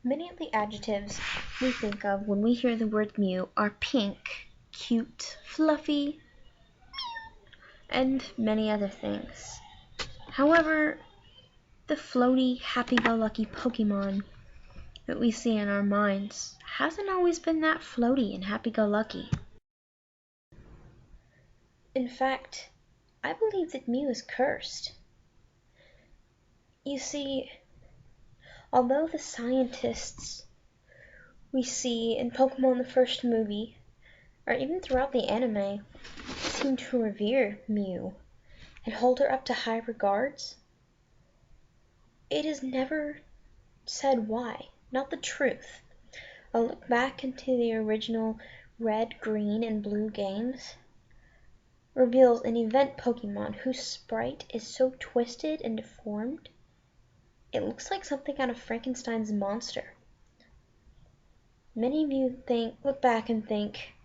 Many of the adjectives we think of when we hear the word Mew are pink, cute, fluffy, and many other things. However, the floaty, happy-go-lucky Pokemon that we see in our minds hasn't always been that floaty and happy-go-lucky. In fact, I believe that Mew is cursed. You see, although the scientists we see in Pokemon the first movie, or even throughout the anime, seem to revere Mew and hold her up to high regards, it is never said why, not the truth. A look back into the original Red, Green, and Blue games reveals an event Pokemon whose sprite is so twisted and deformed, it looks like something out of Frankenstein's monster. Many of you look back and think,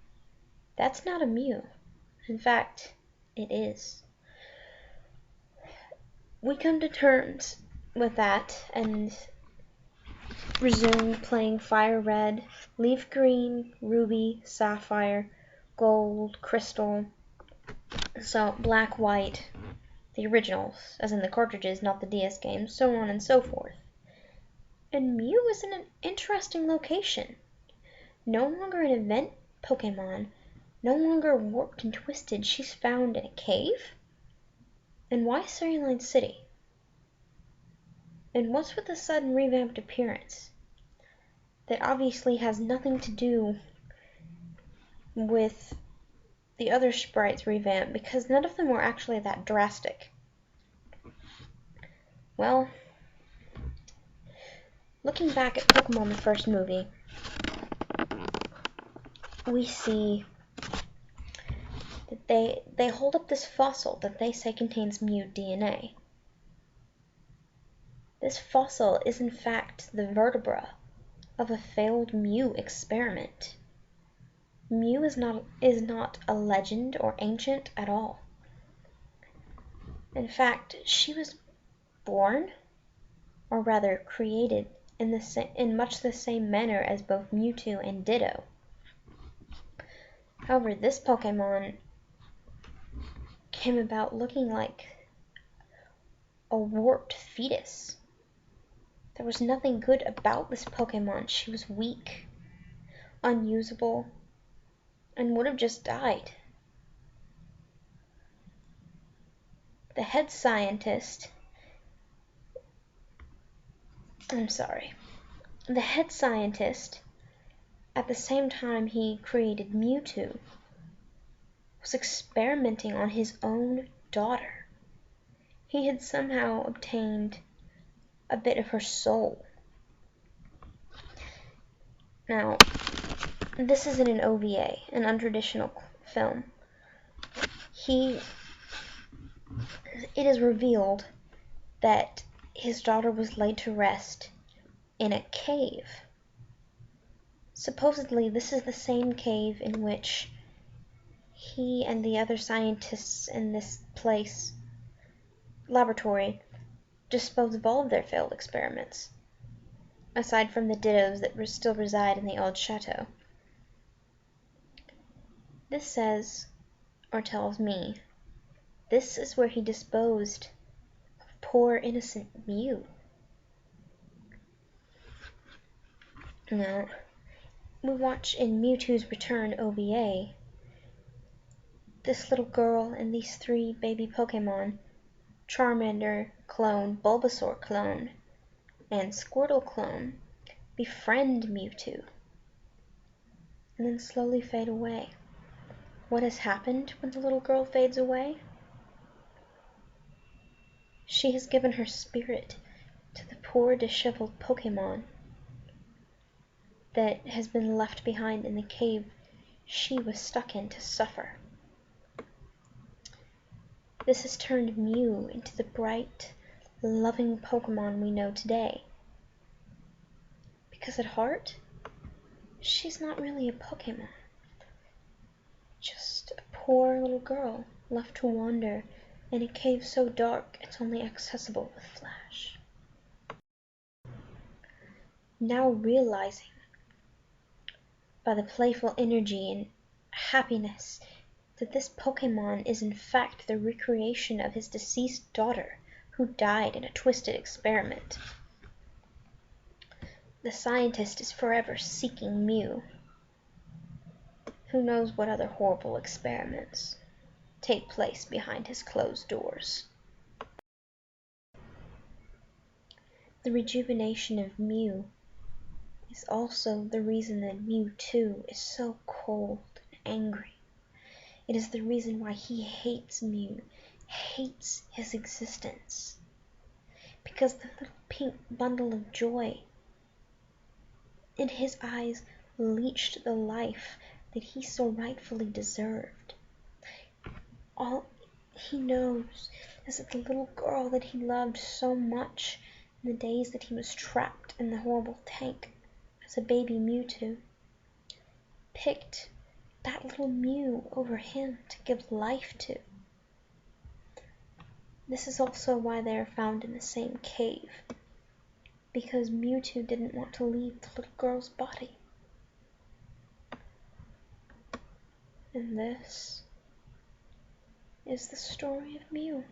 that's not a Mew. In fact, it is. We come to terms with that and resume playing Fire Red, Leaf Green, Ruby, Sapphire, Gold, Crystal, so Black, White, the originals, as in the cartridges, not the DS games, so on and so forth. And Mew is in an interesting location. No longer an event Pokemon, no longer warped and twisted, she's found in a cave? And why Cerulean City? And what's with the sudden revamped appearance? That obviously has nothing to do with the other sprites revamp, because none of them were actually that drastic. Well, looking back at Pokemon the first movie, we see that they hold up this fossil that they say contains Mew DNA. This fossil is in fact the vertebra of a failed Mew experiment. Mew is not a legend or ancient at all. In fact, she was born, or rather created, in much the same manner as both Mewtwo and Ditto. However, this Pokemon came about looking like a warped fetus. There was nothing good about this Pokemon. She was weak, unusable, and would have just died. The head scientist at the same time he created Mewtwo, was experimenting on his own daughter. He had somehow obtained a bit of her soul. Now, this isn't an OVA, an untraditional film. It is revealed that his daughter was laid to rest in a cave. Supposedly, this is the same cave in which he and the other scientists in this laboratory, disposed of all of their failed experiments, aside from the Dittos that still reside in the old chateau. This says, or tells me, this is where he disposed of poor innocent Mew. Now, we watch in Mewtwo's Return OVA, this little girl and these three baby Pokemon, Charmander clone, Bulbasaur clone, and Squirtle clone, befriend Mewtwo, and then slowly fade away. What has happened when the little girl fades away? She has given her spirit to the poor disheveled Pokemon that has been left behind in the cave she was stuck in to suffer. This has turned Mew into the bright, loving Pokemon we know today. Because at heart, she's not really a Pokemon. Just a poor little girl left to wander in a cave so dark it's only accessible with flash. now realizing by the playful energy and happiness that this Pokemon is in fact the recreation of his deceased daughter, who died in a twisted experiment. The scientist is forever seeking Mew. Who knows what other horrible experiments take place behind his closed doors. The rejuvenation of Mew is also the reason that Mewtwo is so cold and angry. It is the reason why he hates Mew, hates his existence. Because the little pink bundle of joy in his eyes leached the life that he so rightfully deserved. All he knows is that the little girl that he loved so much in the days that he was trapped in the horrible tank as a baby Mewtwo picked that little Mew over him to give life to. This is also why they are found in the same cave, because Mewtwo didn't want to leave the little girl's body. And this is the story of Mew.